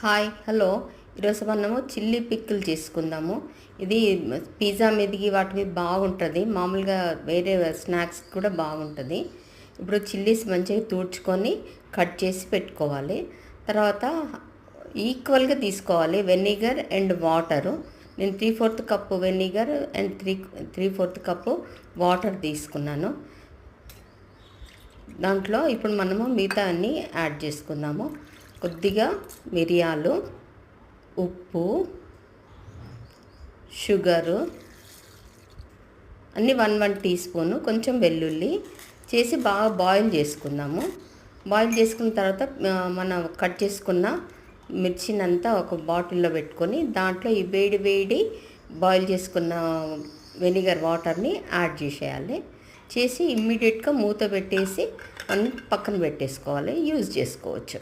Hi hello ఈరోజు మనము chilli పిక్కులు చేసుకుందాము. ఇది పిజ్జా మీదకి వాటి మీద బాగుంటుంది, మామూలుగా వేరే స్నాక్స్ కూడా బాగుంటుంది. ఇప్పుడు చిల్లీస్ మంచిగా తూడ్చుకొని కట్ చేసి పెట్టుకోవాలి. తర్వాత ఈక్వల్గా తీసుకోవాలి వెనిగర్ అండ్ వాటరు. నేను 3/4 cup vinegar and 3/4 cup water తీసుకున్నాను. దాంట్లో ఇప్పుడు మనము మిగతా అన్నీ యాడ్ చేసుకుందాము. కొద్దిగా మిరియాలు, ఉప్పు, షుగరు అన్నీ 1 టీ స్పూను, కొంచెం వెల్లుల్లి చేసి బాగా బాయిల్ చేసుకుందాము. బాయిల్ చేసుకున్న తర్వాత మనం కట్ చేసుకున్న మిర్చిని అంతా ఒక బాటిల్లో పెట్టుకొని దాంట్లో ఈ వేడి బాయిల్ చేసుకున్న వెనిగర్ వాటర్ని యాడ్ చేసేయాలి. చేసి ఇమ్మీడియట్గా మూత పెట్టేసి మనం పక్కన పెట్టేసుకోవాలి, యూజ్ చేసుకోవచ్చు.